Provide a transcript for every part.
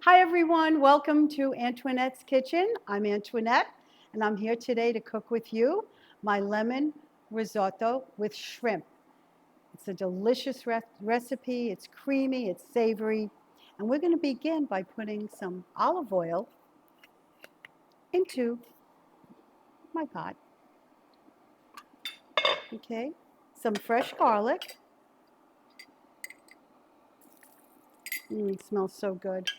Hi everyone, welcome to Antoinette's Kitchen. I'm Antoinette and I'm here today to cook with you my lemon risotto with shrimp. It's a delicious recipe, it's creamy, it's savory, and we're going to begin by putting some olive oil into my pot. Okay, some fresh garlic. It smells so good.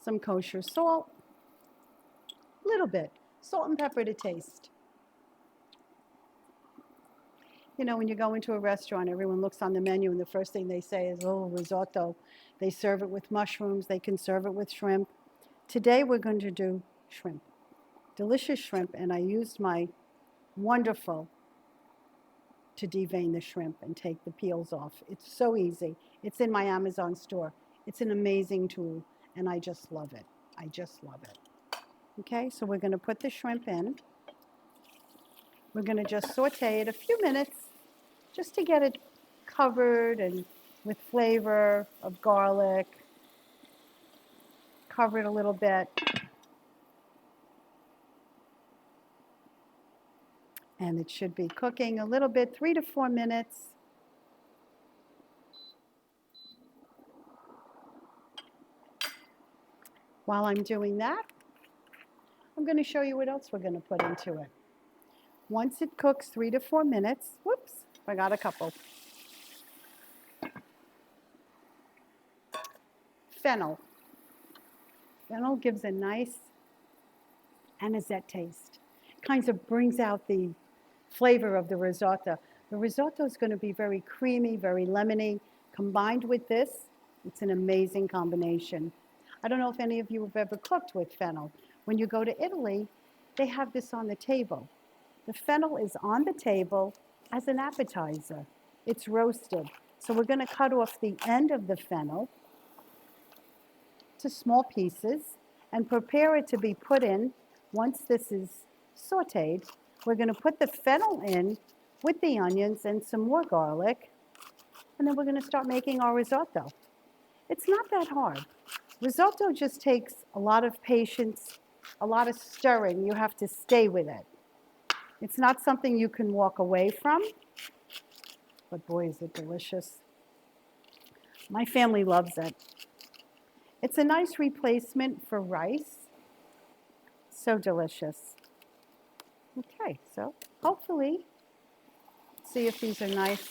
Some kosher salt, a little bit, salt and pepper to taste. You know, when you go into a restaurant, everyone looks on the menu and the first thing they say is, oh, risotto. They serve it with mushrooms. They can serve it with shrimp. Today we're going to do shrimp, delicious shrimp. And I used my wonderful to devein the shrimp and take the peels off. It's so easy. It's in my Amazon store. It's an amazing tool and I just love it. I just love it. Okay, so we're going to put the shrimp in. We're going to just saute it a few minutes just to get it covered and with flavor of garlic. Cover it a little bit. And it should be cooking a little bit, 3 to 4 minutes. While I'm doing that, I'm going to show you what else we're going to put into it. Once it cooks 3 to 4 minutes, whoops, I got a couple. Fennel. Fennel gives a nice anisette taste. Kind of brings out the flavor of the risotto. The risotto is going to be very creamy, very lemony. Combined with this, it's an amazing combination. I don't know if any of you have ever cooked with fennel. When you go to Italy, they have this on the table. The fennel is on the table as an appetizer. It's roasted. So we're going to cut off the end of the fennel to small pieces and prepare it to be put in. Once this is sauteed, we're going to put the fennel in with the onions and some more garlic, and then we're going to start making our risotto. It's not that hard. Risotto just takes a lot of patience, a lot of stirring. You have to stay with it. It's not something you can walk away from, but boy, is it delicious. My family loves it. It's a nice replacement for rice. So delicious. Okay, so hopefully, see if these are nice.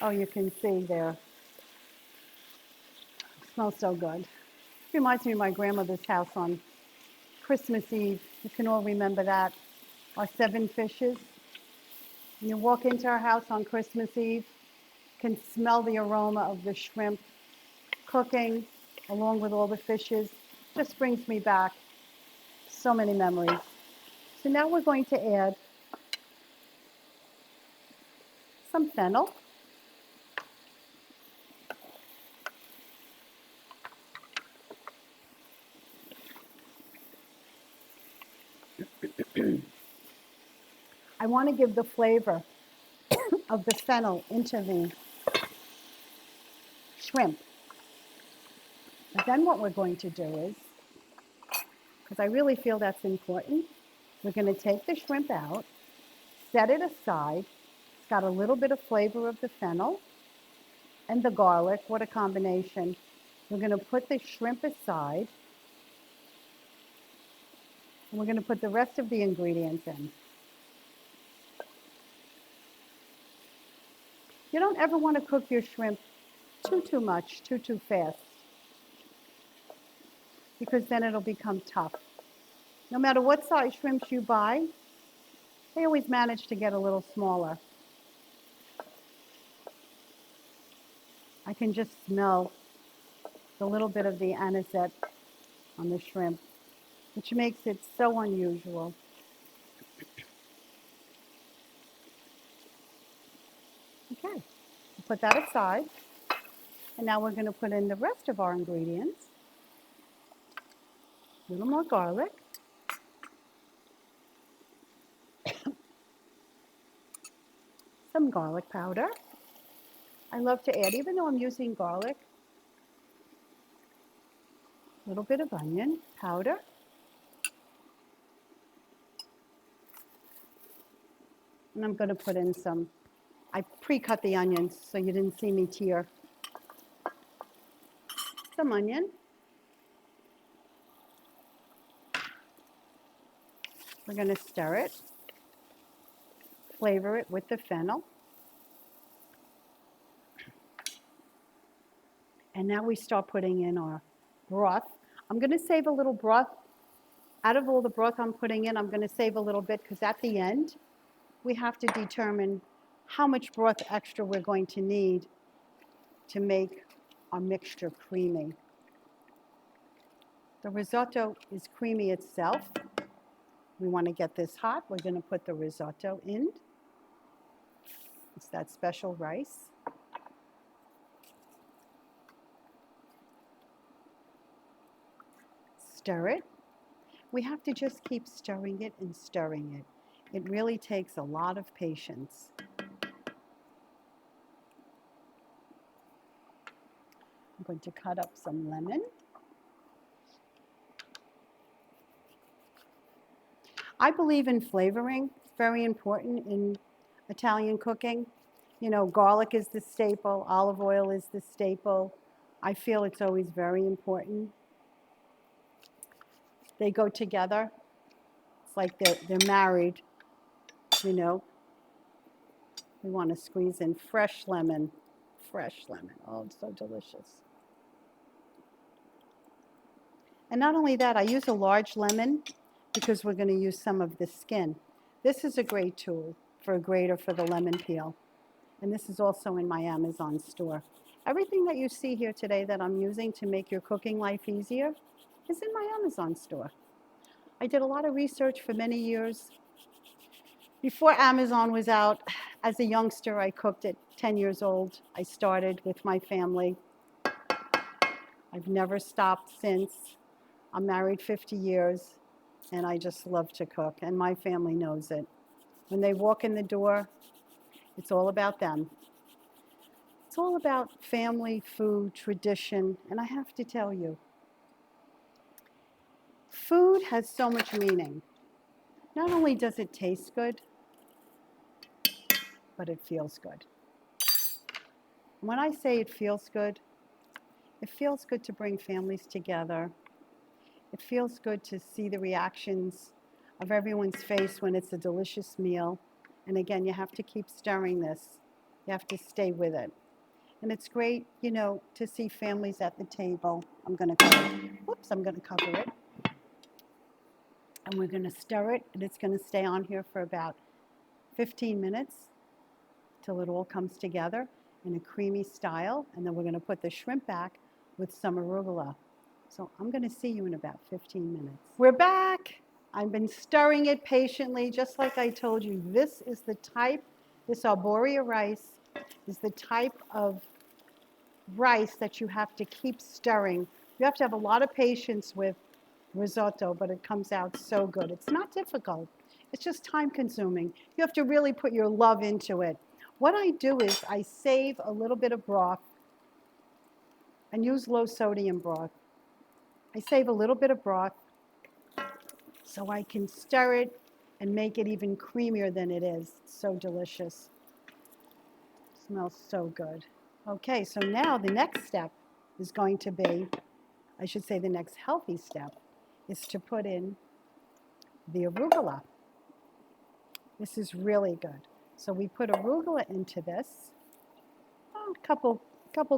Oh, you can see there. Smells so good. Reminds me of my grandmother's house on Christmas Eve. You can all remember that. Our 7 fishes. When you walk into our house on Christmas Eve, you can smell the aroma of the shrimp cooking along with all the fishes. Just brings me back so many memories. So now we're going to add some fennel. I want to give the flavor of the fennel into the shrimp. But then what we're going to do is, because I really feel that's important, we're going to take the shrimp out, set it aside. It's got a little bit of flavor of the fennel and the garlic. What a combination. We're going to put the shrimp aside, and we're going to put the rest of the ingredients in. You don't ever want to cook your shrimp too much, too fast, because then it'll become tough. No matter what size shrimps you buy, they always manage to get a little smaller. I can just smell the little bit of the anisette on the shrimp, which makes it so unusual. Okay, put that aside. And now we're going to put in the rest of our ingredients. A little more garlic. Some garlic powder. I love to add, even though I'm using garlic, A little bit of onion powder. And I'm going to put in some, I pre-cut the onions so you didn't see me tear. Some onion. We're going to stir it, flavor it with the fennel. And now we start putting in our broth. I'm going to save a little broth. Out of all the broth I'm putting in, I'm going to save a little bit because at the end, we have to determine how much broth extra we're going to need to make our mixture creamy. The risotto is creamy itself. We want to get this hot. We're going to put the risotto in. It's that special rice. Stir it. We have to just keep stirring it and stirring it. It really takes a lot of patience. I'm going to cut up some lemon. I believe in flavoring. It's very important in Italian cooking. You know, garlic is the staple, olive oil is the staple. I feel it's always very important. They go together. It's like they're married, you know. We want to squeeze in fresh lemon. Fresh lemon. Oh, it's so delicious. And not only that, I use a large lemon because we're going to use some of the skin. This is a great tool for a grater for the lemon peel. And this is also in my Amazon store. Everything that you see here today that I'm using to make your cooking life easier is in my Amazon store. I did a lot of research for many years. Before Amazon was out, as a youngster, I cooked at 10 years old. I started with my family. I've never stopped since. I'm married 50 years, and I just love to cook, and my family knows it. When they walk in the door, it's all about them. It's all about family, food, tradition, and I have to tell you, food has so much meaning. Not only does it taste good, but it feels good. When I say it feels good to bring families together. It feels good to see the reactions of everyone's face when it's a delicious meal. And again, you have to keep stirring this. You have to stay with it. And it's great, you know, to see families at the table. I'm going to cover it. And we're going to stir it, and it's going to stay on here for about 15 minutes till it all comes together in a creamy style. And then we're going to put the shrimp back with some arugula. So I'm going to see you in about 15 minutes. We're back. I've been stirring it patiently, just like I told you. This Arborio rice is the type of rice that you have to keep stirring. You have to have a lot of patience with risotto, but it comes out so good. It's not difficult. It's just time consuming. You have to really put your love into it. What I do is I save a little bit of broth and use low sodium broth. I save a little bit of broth so I can stir it and make it even creamier than it is. It's so delicious. It smells so good. Okay, so now the next step is going to be, I should say the next healthy step, is to put in the arugula. This is really good. So we put arugula into this, a couple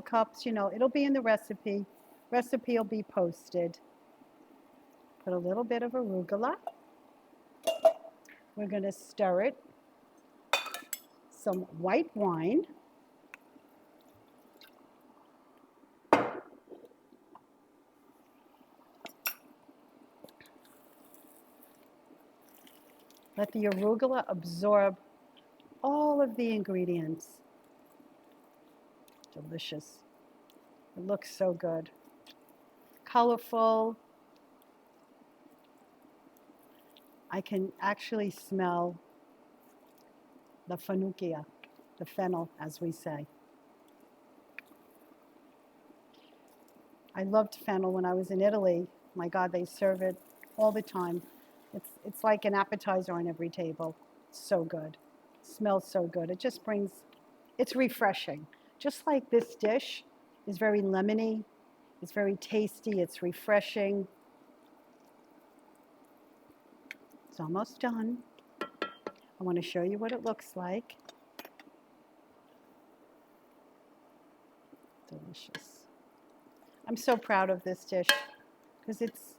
cups, you know, it'll be in the recipe. Recipe will be posted. Put a little bit of arugula. We're going to stir it. Some white wine. Let the arugula absorb all of the ingredients. Delicious. It looks so good. Colorful. I can actually smell the fennel, as we say. I loved fennel when I was in Italy. My God, they serve it all the time. It's like an appetizer on every table. It's so good. It smells so good. It just brings, it's refreshing. Just like this dish is very lemony, it's very tasty, it's refreshing. It's almost done. I want to show you what it looks like. Delicious. I'm so proud of this dish because it's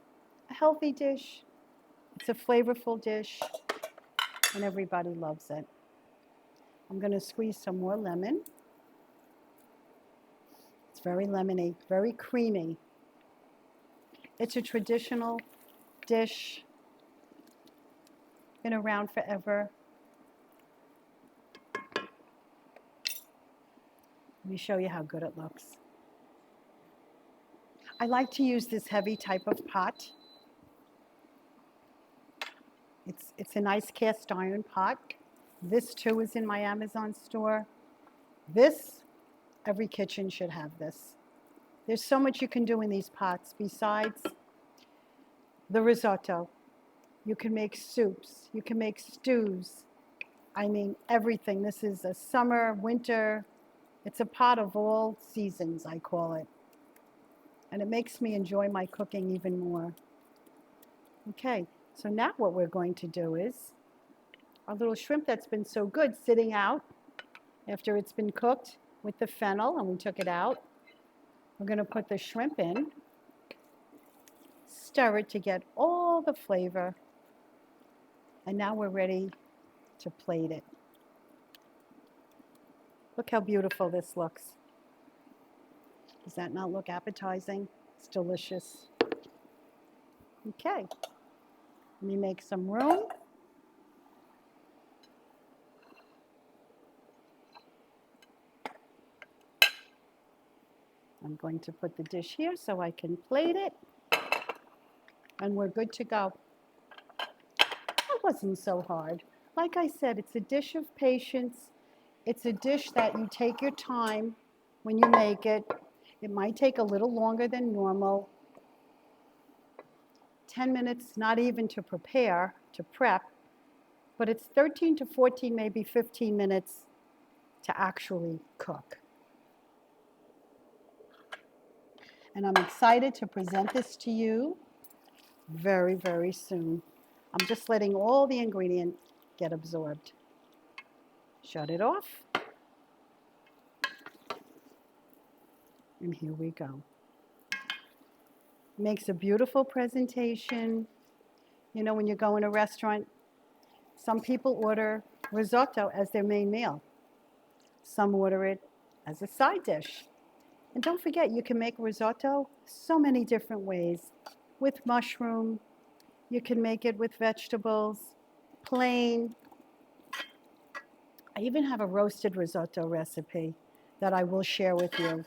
a healthy dish, it's a flavorful dish, and everybody loves it. I'm going to squeeze some more lemon. It's very lemony, very creamy. It's a traditional dish, been around forever. Let me show you how good it looks. I like to use this heavy type of pot. It's a nice cast iron pot. This too is in my Amazon store. This, every kitchen should have this. There's so much you can do in these pots besides the risotto. You can make soups, you can make stews. I mean, everything. This is a summer, winter. It's a pot of all seasons, I call it. And it makes me enjoy my cooking even more. Okay, so now what we're going to do is our little shrimp that's been so good sitting out after it's been cooked with the fennel, and we took it out. We're going to put the shrimp in, stir it to get all the flavor, and now we're ready to plate it. Look how beautiful this looks. Does that not look appetizing? It's delicious. Okay, let me make some room. I'm going to put the dish here so I can plate it. And we're good to go. That wasn't so hard. Like I said, it's a dish of patience. It's a dish that you take your time when you make it. It might take a little longer than normal. 10 minutes, not even to prepare, to prep, but it's 13 to 14, maybe 15 minutes to actually cook. And I'm excited to present this to you very, very soon. I'm just letting all the ingredients get absorbed. Shut it off. And here we go. Makes a beautiful presentation. You know, when you go in a restaurant, some people order risotto as their main meal. Some order it as a side dish. And don't forget, you can make risotto so many different ways. With mushroom, you can make it with vegetables, plain. I even have a roasted risotto recipe that I will share with you.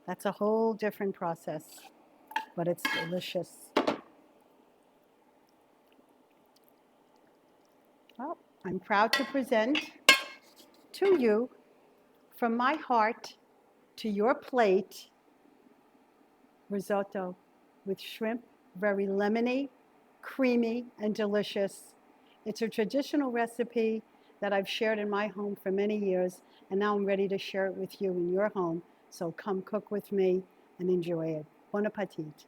That's a whole different process, but it's delicious. Well, I'm proud to present to you, from my heart to your plate, risotto with shrimp, very lemony, creamy, and delicious. It's a traditional recipe that I've shared in my home for many years, and now I'm ready to share it with you in your home. So come cook with me and enjoy it. Bon appetit.